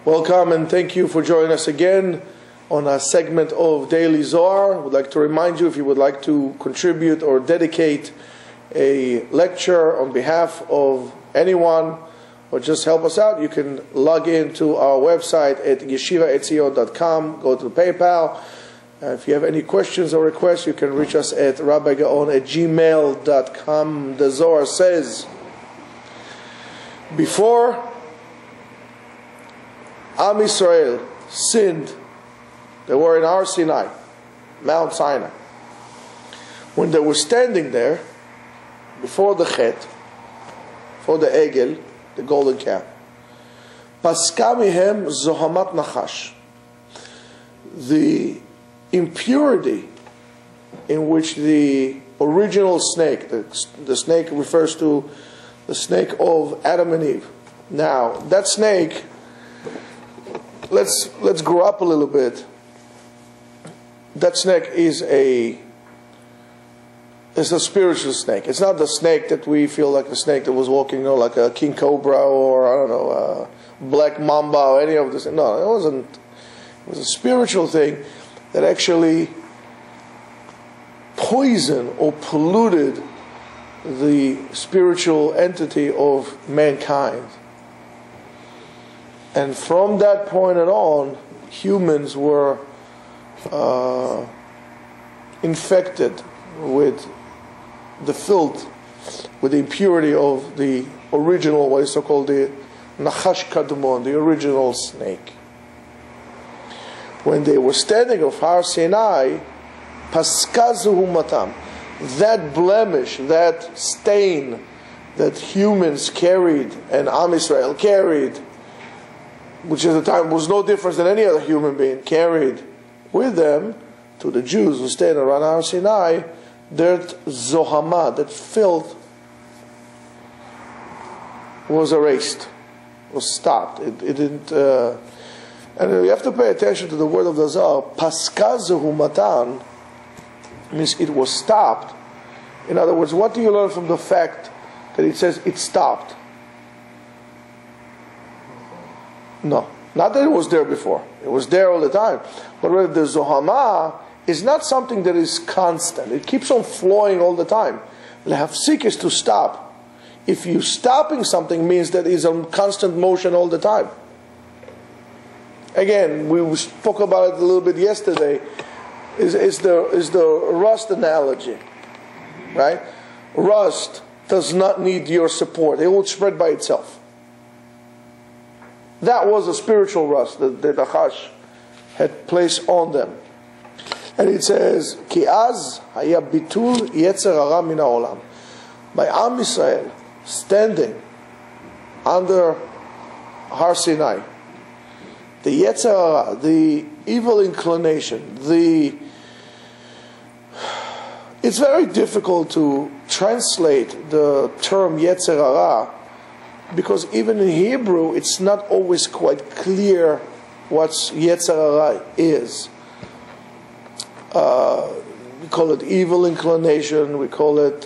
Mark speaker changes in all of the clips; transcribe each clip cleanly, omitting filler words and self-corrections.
Speaker 1: Welcome and thank you for joining us again on a segment of Daily Zohar. We'd like to remind you, if you would like to contribute or dedicate a lecture on behalf of anyone or just help us out, you can log into our website at yeshiva.etzion.com, go to PayPal. If you have any questions or requests, you can reach us at rabbigaon@gmail.com. The Zohar says, before Am Yisrael sinned, they were in Mt Sinai, Mount Sinai. When they were standing there, before the Chet, for the Egel, the golden calf, Paska mihem zohamat nachash. The impurity in which the original snake, the snake refers to the snake of Adam and Eve. Now, that snake, let's grow up a little bit. That snake is a spiritual snake. It's not the snake that we feel like the snake that was walking, like a king cobra or a black mamba or any of this. No, it wasn't. It was a spiritual thing that actually poisoned or polluted the spiritual entity of mankind. And from that point on, humans were infected with the filth, with the impurity of the original, what is so-called the Nachash Kadmon, the original snake. When they were standing of Mt Sinai, Paskazuhu matam, that blemish, that stain that humans carried and Am Yisrael carried, which at the time was no different than any other human being, carried with them to the Jews who stayed around Mt Sinai, that zohama, that filth, was erased, was stopped. It didn't. And you have to pay attention to the word of the Zohar. Paskazuhu matan means it was stopped. In other words, what do you learn from the fact that it says it stopped? No, not that it was there before. It was there all the time. But rather the zohama is not something that is constant. It keeps on flowing all the time. Lehafsik is to stop. If you stopping something means that it's on constant motion all the time. Again, we spoke about it a little bit yesterday. Is the rust analogy, right? Rust does not need your support. It will spread by itself. That was a spiritual rust that the Nachash had placed on them. And it says, Ki az haya bitul yetzer hara min haolam. By Am Yisrael standing under Har Sinai, the yetzer hara, the evil inclination, it's very difficult to translate the term yetzer hara, because even in Hebrew it's not always quite clear what yetzer hara is. We call it evil inclination, we call it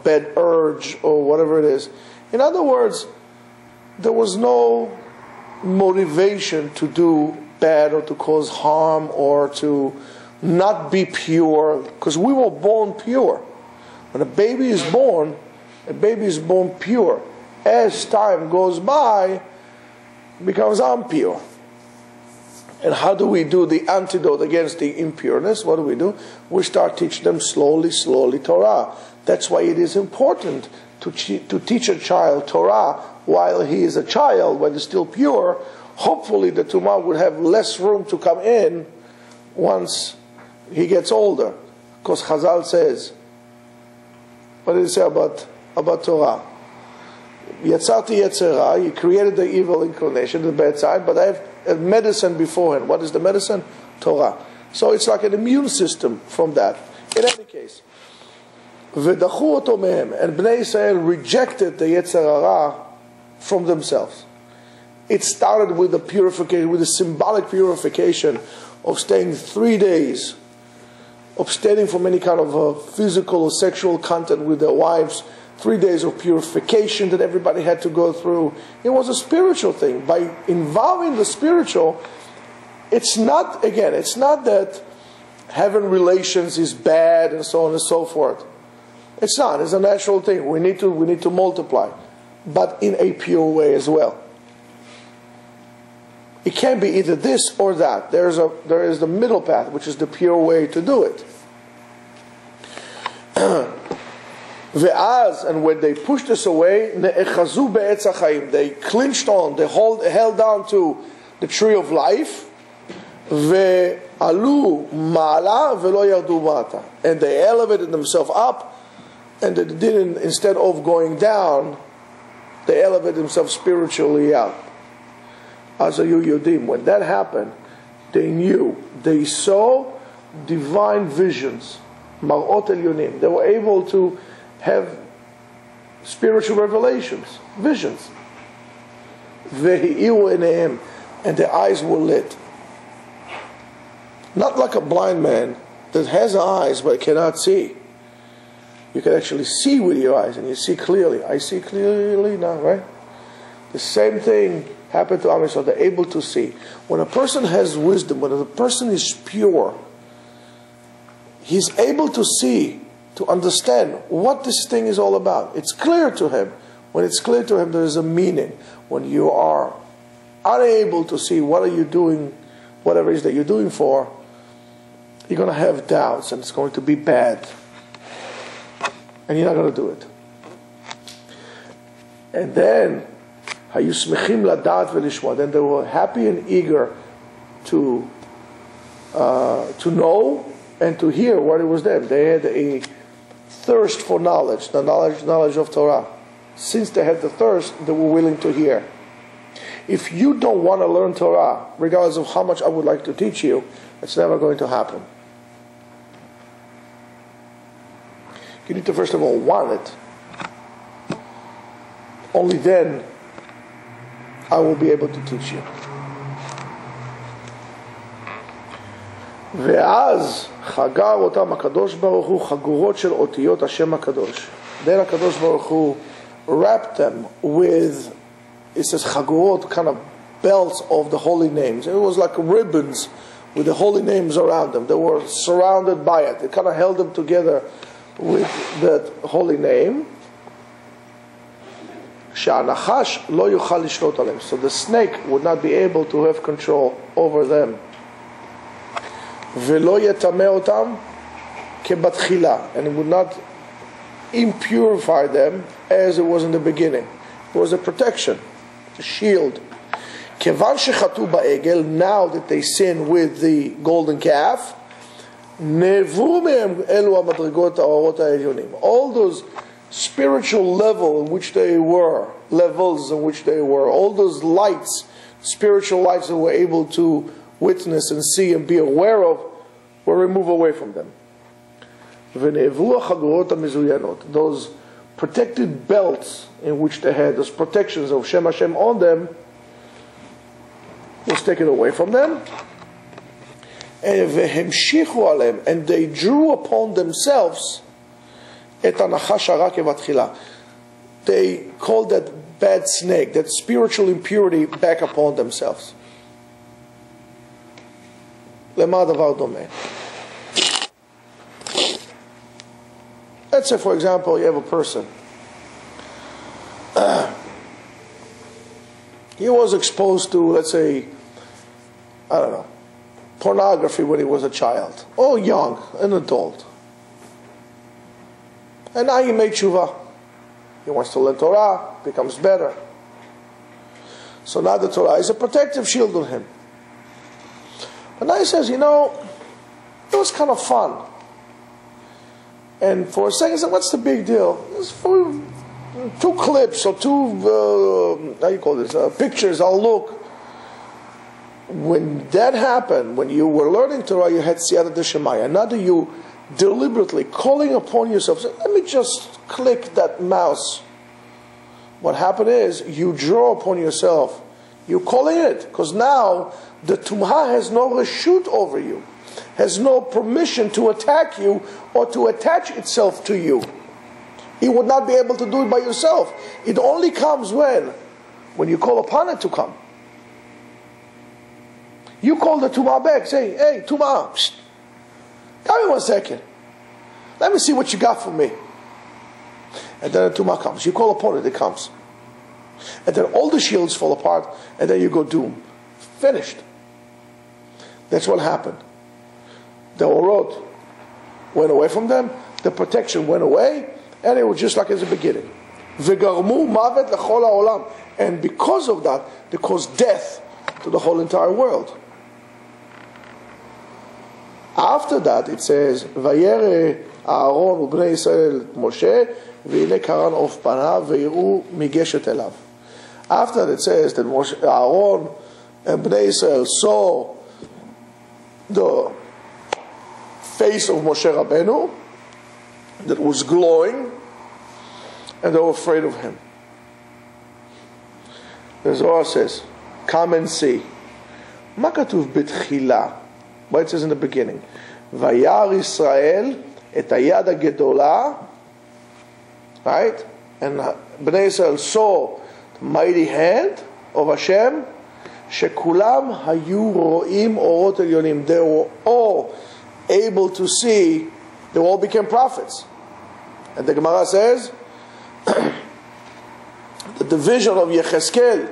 Speaker 1: bad urge, or whatever it is. In other words, there was no motivation to do bad or to cause harm or to not be pure, because we were born pure. When a baby is born pure. As time goes by, it becomes impure. And how do we do the antidote against the impureness? What do? We start teaching them slowly Torah. That's why it is important to teach a child Torah while he is a child, when he's still pure. Hopefully the Tumah would have less room to come in once he gets older. Because Chazal says, what did it say about Torah? Yatzati Yetzirah, you created the evil inclination, the bad side, but I have a medicine beforehand. What is the medicine? Torah. So it's like an immune system from that. In any case, V'dachu oto mehem, and Bnei Yisrael rejected the Yetzer Hara from themselves. It started with the purification, with the symbolic purification of staying 3 days, abstaining from any kind of physical or sexual contact with their wives 3 days of purification that everybody had to go through. It was a spiritual thing. By involving the spiritual, it's not that having relations is bad and so on and so forth. It's not. It's a natural thing. We need to multiply, but in a pure way as well. It can't be either this or that. There is the middle path, which is the pure way to do it. And when they pushed us away, they clinched on, they held down to the tree of life. And they elevated themselves up, and they didn't, instead of going down, they elevated themselves spiritually up. When that happened, they saw divine visions. They were able to have spiritual revelations, visions. And their eyes were lit. Not like a blind man that has eyes but cannot see. You can actually see with your eyes, and you see clearly. I see clearly now, right? The same thing happened to Am Yisrael. They're able to see. When a person has wisdom, when a person is pure, he's able to see, to understand what this thing is all about. It's clear to him. When it's clear to him, there is a meaning. When you are unable to see what are you doing, whatever it is that you're doing for, you're going to have doubts, and it's going to be bad. And you're not going to do it. And then, then they were happy and eager to know and to hear what it was them. They had a thirst for knowledge, the knowledge of Torah. Since they had the thirst, they were willing to hear. If you don't want to learn Torah, regardless of how much I would like to teach you, it's never going to happen. You need to first of all want it. Only then I will be able to teach you. ואז חגר אותם הקדוש ברוך הוא חגורות של אותיות השם הקדוש. Then הקדוש ברוך הוא wrapped them with, it says חגורות, kind of belts of the holy names. It was like ribbons with the holy names around them. They were surrounded by it. It kind of held them together with that holy name. שהנחש לא יוכל לשלוט עליהם. So the snake would not be able to have control over them. ולא יטמא אותם כבתחילה, and it would not impurify them as it was in the beginning. It was a protection, a shield. כיוון שחטאו בעגל, now that they sin with the golden calf, נעברו מהם אלו המדרגות האורות העליונים. All those spiritual levels in which they were, all those lights, spiritual lights that were able to witness and see and be aware of, were removed away from them. Those protected belts in which they had, those protections of Shem Hashem on them, was taken away from them. And they drew upon themselves they called that bad snake, that spiritual impurity, back upon themselves. Let's say, for example, you have a person. He was exposed to, let's say, I don't know, pornography when he was a child, or young, an adult. And now he made tshuva. He wants to learn Torah, becomes better. So now the Torah is a protective shield on him. But now he says, it was kind of fun. And for a second he said, what's the big deal? It's for 2 clips or 2, pictures, I'll look. When that happened, when you were learning Torah, you had Siyata D'Shemaya. Now that you deliberately calling upon yourself, say, let me just click that mouse. What happened is, you draw upon yourself. You're calling it, because now the Tumah has no reshut over you, has no permission to attack you or to attach itself to you. You would not be able to do it by yourself. It only comes when you call upon it to come. You call the Tumah back, say, hey, Tumah, come me 1 second. Let me see what you got for me. And then the Tumah comes. You call upon it, it comes. And then all the shields fall apart, and then you go doom. Finished. That's what happened. The Orot went away from them, the protection went away, and it was just like at the beginning. V'garmu mavet lechol ha'olam. And because of that, they caused death to the whole entire world. After that, it says, Vayere Aaron u'bnei Yisrael Moshe, v'hine karan of panav v'yiru migeshet elav. After that, it says that Aaron and Bnei Yisrael saw the face of Moshe Rabbeinu that was glowing, and they were afraid of him. The Zohar says, come and see. Ma katuv betchila? What it says in the beginning. Vayar Yisrael et hayad hagedola. Right? And Bnei Yisrael saw the mighty hand of Hashem. Shekulam hayu ro'im orot elyonim. They were all able to see. They all became prophets. And the Gemara says the vision of Yecheskel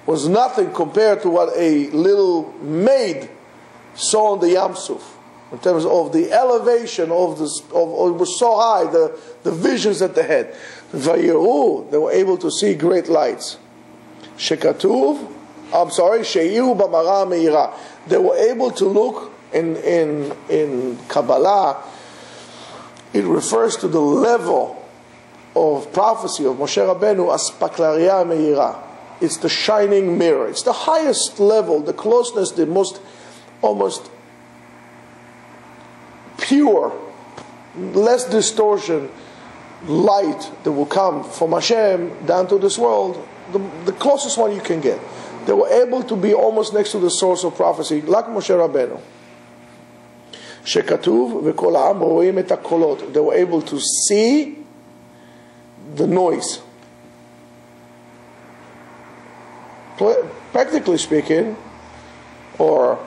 Speaker 1: was nothing compared to what a little maid saw on the Yam Suf. In terms of the elevation of it was so high, the visions that they had. Vayiru, they were able to see great lights. Shekatuv, Sheiru b'mara meira. They were able to look in Kabbalah. It refers to the level of prophecy of Moshe Rabbeinu as paklaria meira. It's the shining mirror. It's the highest level, the closeness, the most almost pure, less distortion, light that will come from Hashem down to this world, the closest one you can get. They were able to be almost next to the source of prophecy, like Moshe Rabbeinu. Shekatuv v'kol ha'am ro'im et hakolot. They were able to see the noise. Practically speaking, or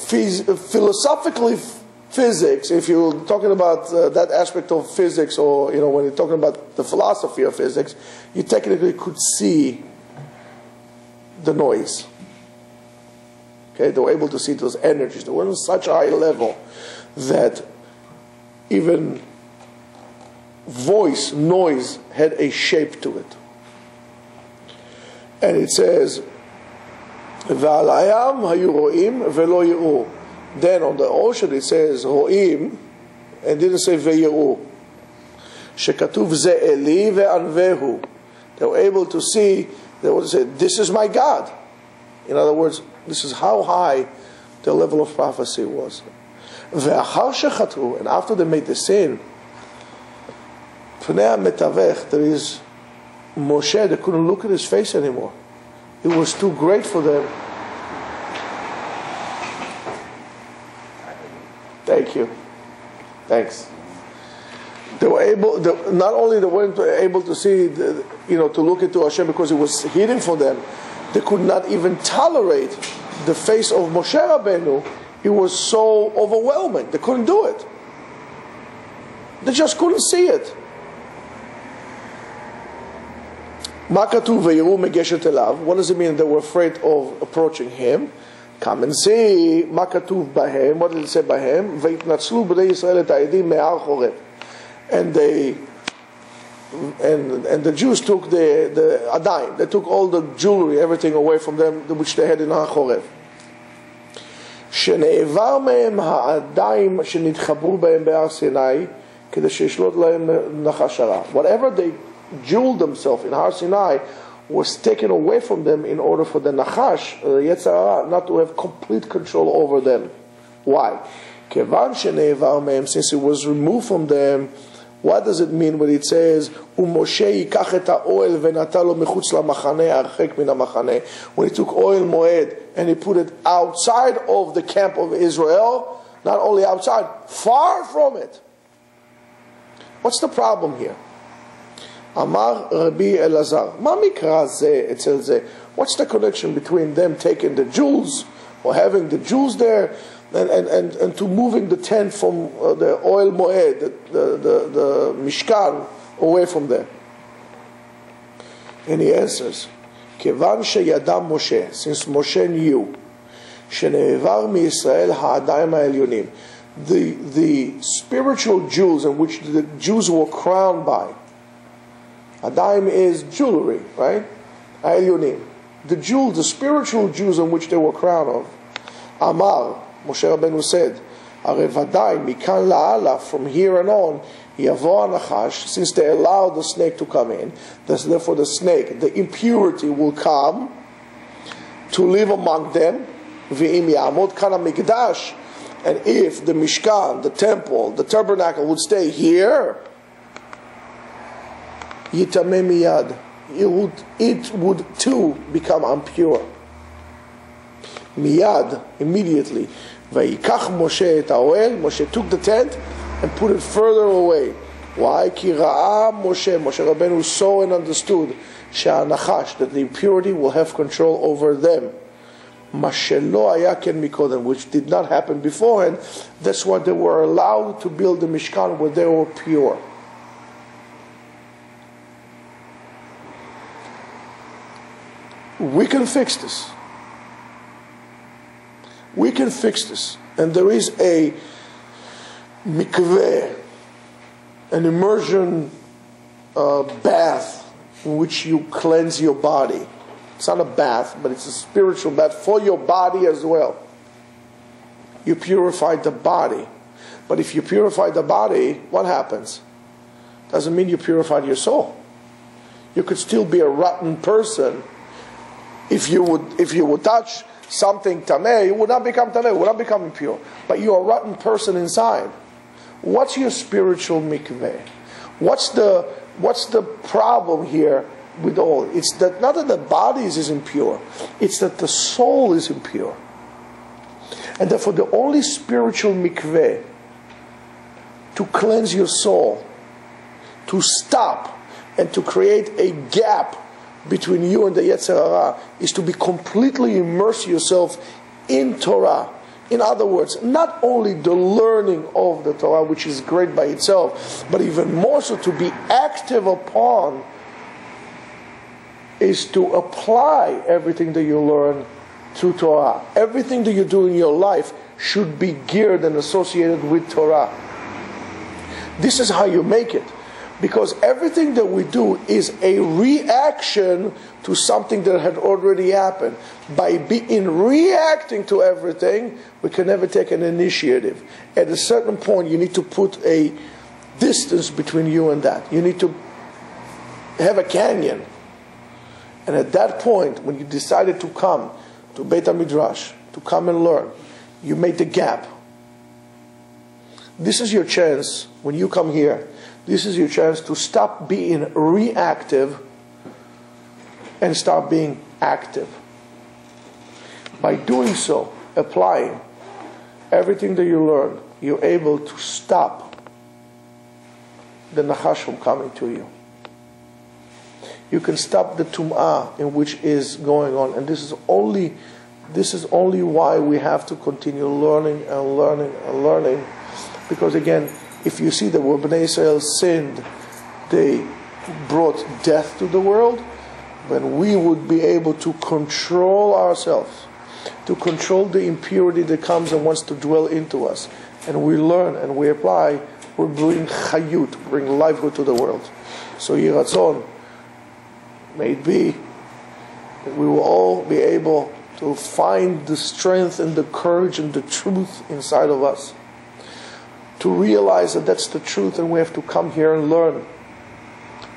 Speaker 1: philosophically, physics, if you're talking about that aspect of physics, or when you're talking about the philosophy of physics, you technically could see the noise. Okay, they were able to see those energies. They were on such a high level that even voice, noise, had a shape to it. And it says, "V'al hayam hayu ro'im v'lo yiru." Then on the ocean it says ro'im, and didn't say ve'yiru. Shekatuv ze eli ve'anvehu. They were able to see. They would say, "This is my God." In other words, this is how high the level of prophecy was. Ve'achar shechatu, and after they made the sin, Pnei HaMetavech, there is Moshe. They couldn't look at his face anymore. It was too great for them. Thank you. Thanks. They were able. Not only they weren't able to see, to look into Hashem because it was hidden for them. They could not even tolerate the face of Moshe Rabbeinu. It was so overwhelming. They couldn't do it. They just couldn't see it. What does it mean they were afraid of approaching him? Come and see. What did it say by him? And the Jews took the adayim. They took all the jewelry, everything away from them, which they had in Har Chorev. שנעבר מהם העדיים שנתחברו בהם בהר סיני כדי שישלוט להם נחש הרע. Whatever they jeweled themselves in Har Sinai was taken away from them in order for the Nachash, the Yetzer Hara, not to have complete control over them. Why? כיוון שנעבר מהם, since it was removed from them. What does it mean when it says ומשה ייקח את האוהל ונטע לו מחוץ למחנה הרחק מן המחנה? When he took oil moed and he put it outside of the camp of Israel, not only outside, far from it. What's the problem here? Amar Rabbi Elazar, Ma mikra ze etzel ze? What's the connection between them taking the jewels, or having the jewels there, and to moving the tent from the oil moed, the mishkan, away from there? And he answers, Kevan sheyadam Moshe, since Moshe knew, shene'evar miYisrael ha'adayim ha'elyonim, the spiritual jewels in which the Jews were crowned by. Adaim is jewelry, right? Ha'elyonim. The jewels, the spiritual jewels in which they were crowned of. Amar, Moshe Rabbeinu said, Are vadai mikan la'ala, from here and on, yavo anachash, since they allowed the snake to come in, therefore the snake, the impurity will come to live among them. V'im ya'amod kana mikdash, and if the mishkan, the temple, the tabernacle would stay here, yitameh miyad, it would too become impure. Miyad, immediately. Vayikach Moshe et haoel, Moshe took the tent and put it further away. Why? Ki ra'a Moshe Rabbeinu saw and understood she'anachash, that the impurity will have control over them. Mashelo haya ken mikodem, which did not happen beforehand. That's why they were allowed to build the Mishkan where they were pure. We can fix this. We can fix this. And there is a mikveh, an immersion bath in which you cleanse your body. It's not a bath, but it's a spiritual bath for your body as well. You purify the body. But if you purify the body, what happens? Doesn't mean you purified your soul. You could still be a rotten person. If you would touch something tameh, you would not become tameh, would not become impure. But you're a rotten person inside. What's your spiritual mikveh? What's the problem here with all? It's that not that the body is impure, it's that the soul is impure. And therefore the only spiritual mikveh to cleanse your soul, to stop and to create a gap between you and the Yetzer Hara, is to be completely immerse yourself in Torah. In other words, not only the learning of the Torah, which is great by itself, but even more so to be active upon, is to apply everything that you learn to Torah. Everything that you do in your life should be geared and associated with Torah. This is how you make it. Because everything that we do is a reaction to something that had already happened. In reacting to everything, we can never take an initiative. At a certain point, you need to put a distance between you and that. You need to have a canyon. And at that point, when you decided to come to Beit HaMidrash, to come and learn, you made the gap. This is your chance, when you come here, this is your chance to stop being reactive and start being active. By doing so, applying everything that you learn, you're able to stop the nachash from coming to you. You can stop the tum'ah in which is going on. And this is only why we have to continue learning and learning and learning. Because again, if you see that when Bnei Israel sinned, they brought death to the world, when we would be able to control ourselves, to control the impurity that comes and wants to dwell into us, and we learn and we apply, we bring chayut, bring livelihood to the world. So Yiratzon, may it be that we will all be able to find the strength and the courage and the truth inside of us, to realize that that's the truth, and we have to come here and learn.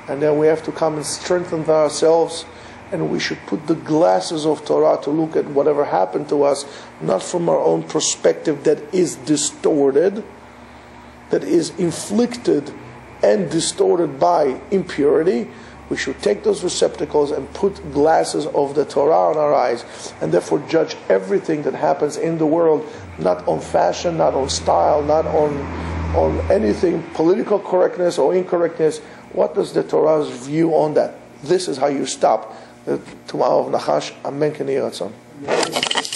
Speaker 1: And then we have to come and strengthen ourselves, and we should put the glasses of Torah to look at whatever happened to us, not from our own perspective that is distorted, that is inflicted and distorted by impurity. We should take those receptacles and put glasses of the Torah on our eyes, and therefore judge everything that happens in the world, not on fashion, not on style, not on on anything, political correctness or incorrectness. What is the Torah's view on that? This is how you stop the Tumah of Nachash. Amen. K'nei Ratzon.